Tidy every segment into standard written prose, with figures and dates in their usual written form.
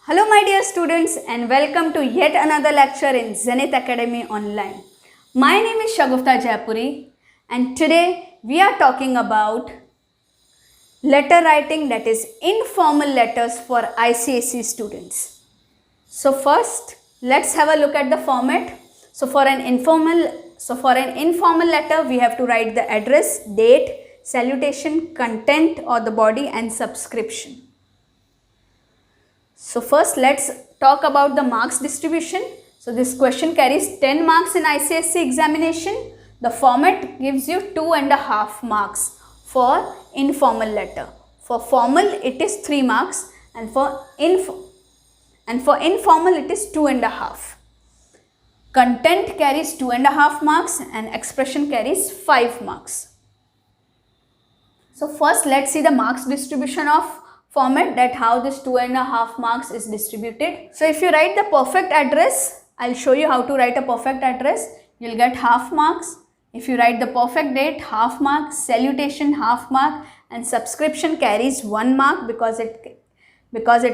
Hello my dear students and welcome to yet another lecture in Zenith Academy Online. My name is Shagufta Jaipuri and today we are talking about letter writing, that is informal letters for ICSE students. So first let's have a look at the format. So for an informal letter we have to write the address, date, salutation, content or the body and subscription. So first let's talk about the marks distribution. So this question carries 10 marks in ICSE examination. The format gives you 2.5 marks for informal letter. For formal it is 3 marks and for informal it is 2.5. Content carries 2.5 marks and expression carries 5 marks. So first let's see the marks distribution of format, that how this 2.5 marks is distributed. So if you write the perfect address, I'll show you how to write a perfect address. You'll get half marks. If you write the perfect date, half mark, salutation, half mark, and subscription carries 1 mark because it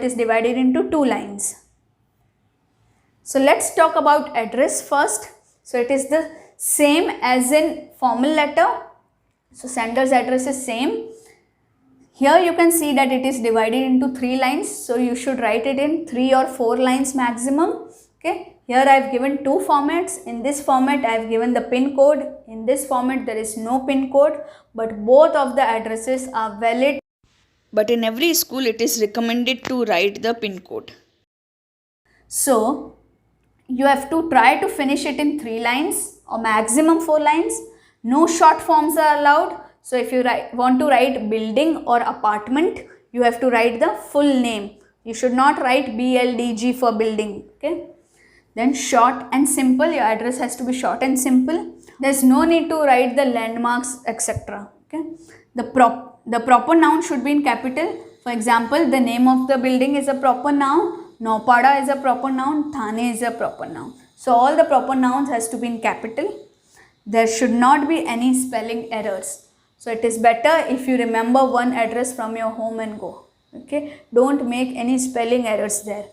is divided into 2 lines. So let's talk about address first. So it is the same as in formal letter. So sender's address is same. Here you can see that it is divided into 3 lines. So you should write it in 3 or 4 lines maximum. Okay. Here I have given 2 formats. In this format I have given the pin code. In this format there is no pin code, but both of the addresses are valid. But in every school it is recommended to write the pin code. So you have to try to finish it in 3 lines or maximum 4 lines. No short forms are allowed. So if you want to write building or apartment, you have to write the full name. You should not write BLDG for building. Okay. Then short and simple, your address has to be short and simple. There's no need to write the landmarks, etc. Okay. The proper noun should be in capital. For example, the name of the building is a proper noun. Nopada is a proper noun. Thane is a proper noun. So all the proper nouns has to be in capital. There should not be any spelling errors. So it is better if you remember one address from your home and go. Okay. Don't make any spelling errors there.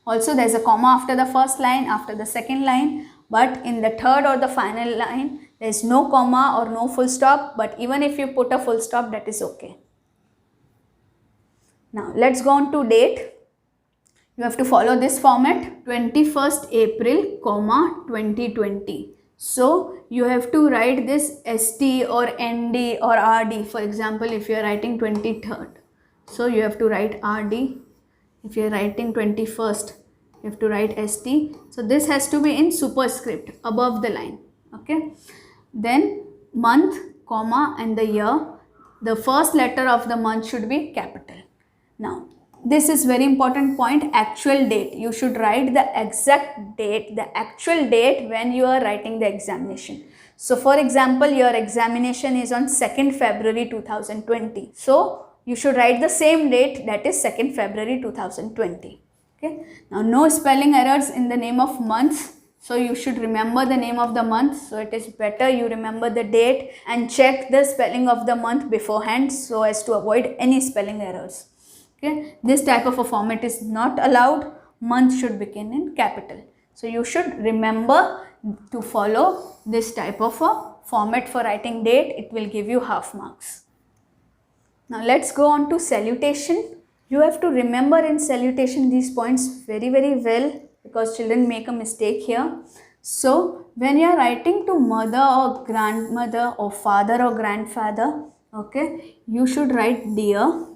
Also there is a comma after the first line, after the second line. But in the third or the final line, there is no comma or no full stop. But even if you put a full stop, that is okay. Now let's go on to date. You have to follow this format. 21st April, 2020. So you have to write this ST or ND or RD. For example, if you are writing 23rd, so you have to write RD. If you are writing 21st, you have to write ST. So this has to be in superscript above the line. Okay. Then month, comma and the year. The first letter of the month should be capital. Now this is very important point, actual date. You should write the exact date, the actual date when you are writing the examination. So for example, your examination is on 2nd February 2020. So you should write the same date, that is 2nd February 2020. Okay. Now no spelling errors in the name of months. So you should remember the name of the month. So it is better you remember the date and check the spelling of the month beforehand so as to avoid any spelling errors. Okay. This type of a format is not allowed. Month should begin in capital. So you should remember to follow this type of a format for writing date. It will give you half marks. Now let's go on to salutation. You have to remember in salutation these points very well because children make a mistake here. So when you are writing to mother or grandmother or father or grandfather, okay, you should write dear.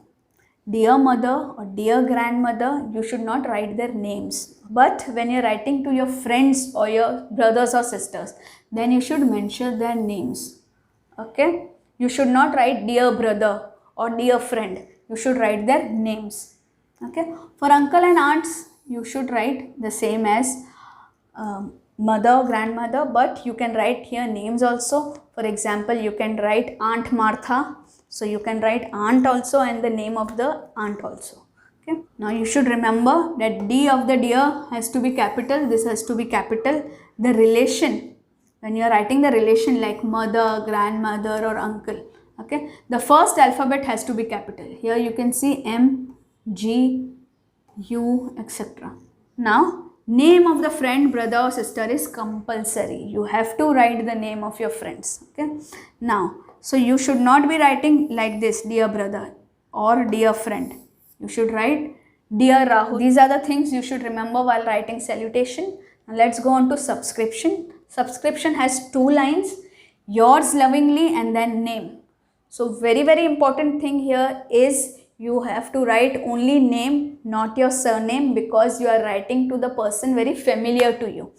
Dear mother or dear grandmother, you should not write their names. But when you are writing to your friends or your brothers or sisters, then you should mention their names. Okay. You should not write dear brother or dear friend. You should write their names. Okay. For uncle and aunts, you should write the same as mother or grandmother, but you can write here names also. For example, you can write Aunt Martha. So you can write aunt also and the name of the aunt also. Okay. Now you should remember that D of the dear has to be capital. This has to be capital. The relation, when you are writing the relation like mother, grandmother or uncle, okay, the first alphabet has to be capital. Here you can see M, G, you, etc. Now, name of the friend, brother or sister is compulsory. You have to write the name of your friends. Okay. Now, so you should not be writing like this, dear brother or dear friend. You should write dear Rahul. These are the things you should remember while writing salutation. Now let's go on to subscription. Subscription has 2 lines, yours lovingly and then name. So very important thing here is you have to write only name, not your surname, because you are writing to the person very familiar to you.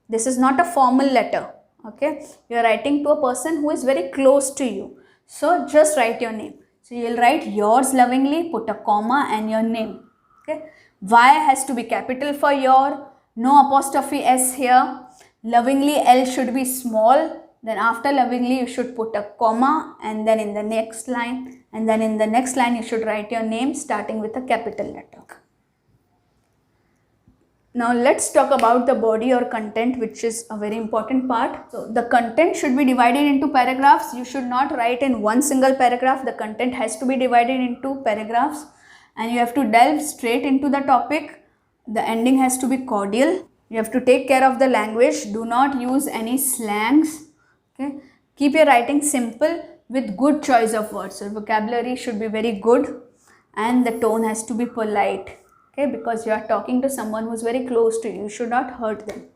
This is not a formal letter. Okay, you are writing to a person who is very close to you. So just write your name. So you will write yours lovingly, put a comma and your name. Okay, Y has to be capital for your, no apostrophe S here. Lovingly, L should be small. Then after lovingly you should put a comma, and then in the next line, and then in the next line you should write your name starting with a capital letter. Now let's talk about the body or content, which is a very important part. So the content should be divided into paragraphs. You should not write in one single paragraph. The content has to be divided into paragraphs and you have to delve straight into the topic. The ending has to be cordial. You have to take care of the language. Do not use any slangs. Okay. Keep your writing simple with good choice of words. So vocabulary should be very good and the tone has to be polite. Okay, because you are talking to someone who is very close to you. You should not hurt them.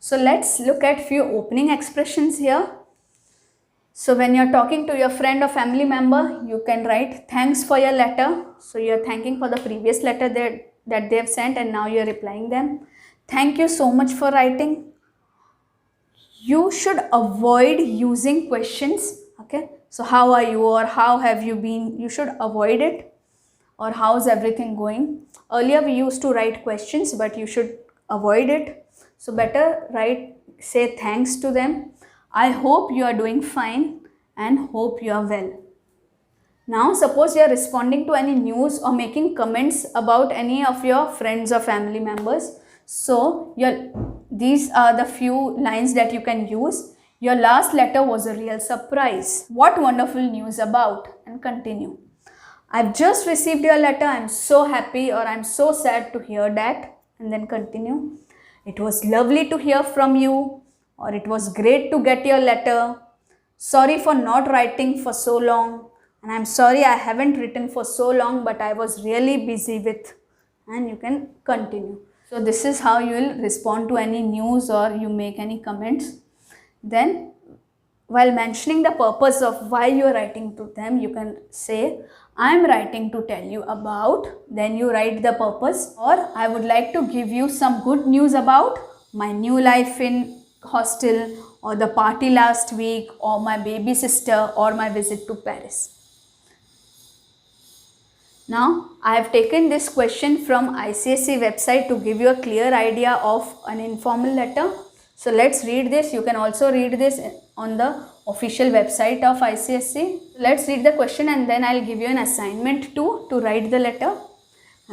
So let's look at few opening expressions here. So when you are talking to your friend or family member, you can write thanks for your letter. So you are thanking for the previous letter that they have sent and now you are replying them. Thank you so much for writing. You should avoid using questions. Okay, so how are you or how have you been? You should avoid it. Or how's everything going? Earlier we used to write questions, but you should avoid it. So better say thanks to them. I hope you are doing fine and hope you are well. Now suppose you are responding to any news or making comments about any of your friends or family members. So these are the few lines that you can use. Your last letter was a real surprise. What wonderful news about? And continue. I've just received your letter. I'm so happy, or I'm so sad to hear that. And then continue. It was lovely to hear from you, or it was great to get your letter. Sorry for not writing for so long. And I'm sorry I haven't written for so long, but I was really busy with. And you can continue. So this is how you will respond to any news or you make any comments. Then while mentioning the purpose of why you are writing to them, you can say, I am writing to tell you about, then you write the purpose, or I would like to give you some good news about my new life in hostel, or the party last week, or my baby sister, or my visit to Paris. Now, I have taken this question from ICSE website to give you a clear idea of an informal letter. So let's read this. You can also read this on the official website of ICSE. Let's read the question and then I'll give you an assignment to write the letter.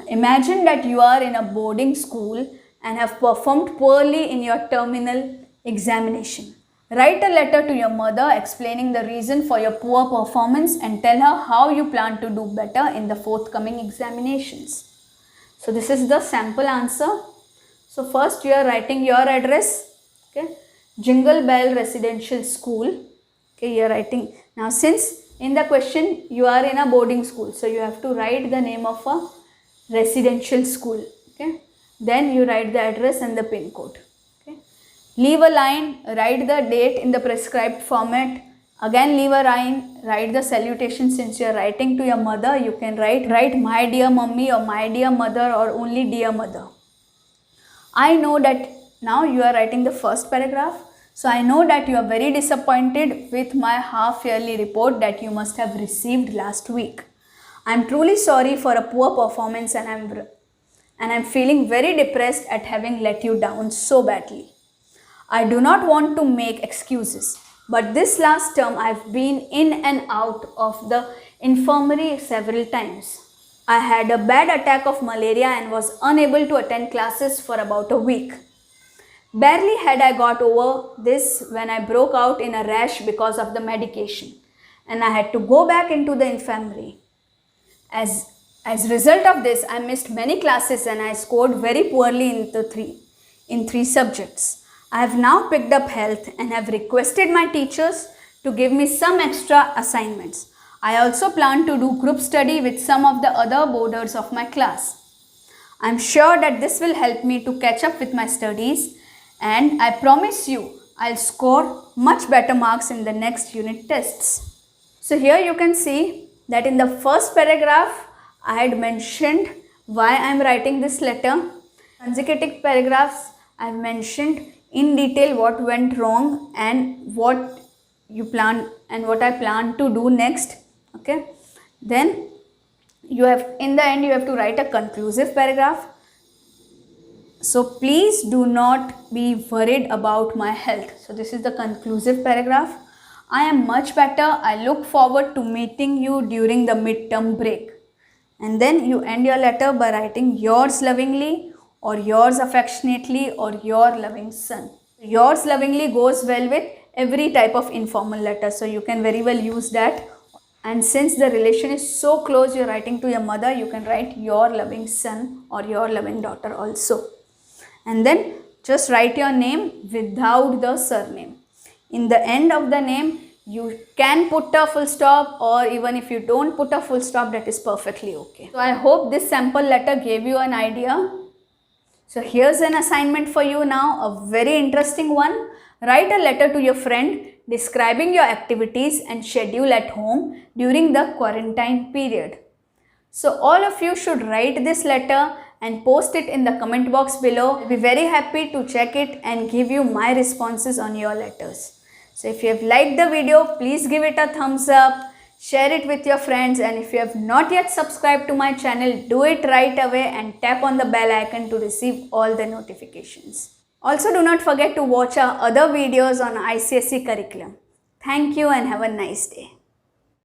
Imagine that you are in a boarding school and have performed poorly in your terminal examination. Write a letter to your mother explaining the reason for your poor performance and tell her how you plan to do better in the forthcoming examinations. So this is the sample answer. So first you are writing your address. Okay, Jingle Bell Residential School. Okay, you are writing. Now since in the question you are in a boarding school, so you have to write the name of a residential school. Okay, then you write the address and the pin code. Okay, leave a line, write the date in the prescribed format. Again leave a line, write the salutation. Since you are writing to your mother, you can write my dear mummy or my dear mother or only dear mother. I know that now you are writing the first paragraph. So I know that you are very disappointed with my half-yearly report that you must have received last week. I am truly sorry for a poor performance and I'm feeling very depressed at having let you down so badly. I do not want to make excuses, but this last term I have been in and out of the infirmary several times. I had a bad attack of malaria and was unable to attend classes for about a week. Barely had I got over this when I broke out in a rash because of the medication and I had to go back into the infirmary. As As a result of this, I missed many classes and I scored very poorly in three subjects. I have now picked up health and have requested my teachers to give me some extra assignments. I also plan to do group study with some of the other boarders of my class. I am sure that this will help me to catch up with my studies, and I promise you I'll score much better marks in the next unit tests. So here you can see that in the first paragraph I had mentioned why I am writing this letter. Consecutive paragraphs I have mentioned in detail what went wrong and what I plan to do next. Okay, then in the end you have to write a conclusive paragraph. So please do not be worried about my health. So this is the conclusive paragraph. I am much better. I look forward to meeting you during the midterm break. And then you end your letter by writing yours lovingly or yours affectionately or your loving son. Yours lovingly goes well with every type of informal letter. So you can very well use that. And since the relation is so close, you're writing to your mother, you can write your loving son or your loving daughter also. And then just write your name without the surname. In the end of the name, you can put a full stop, or even if you don't put a full stop, that is perfectly okay. So I hope this sample letter gave you an idea. So here's an assignment for you now, a very interesting one. Write a letter to your friend describing your activities and schedule at home during the quarantine period. So all of you should write this letter and post it in the comment box below. I'll be very happy to check it and give you my responses on your letters. So if you have liked the video, please give it a thumbs up, share it with your friends, and if you have not yet subscribed to my channel, do it right away and tap on the bell icon to receive all the notifications. Also, do not forget to watch our other videos on ICSE curriculum. Thank you and have a nice day.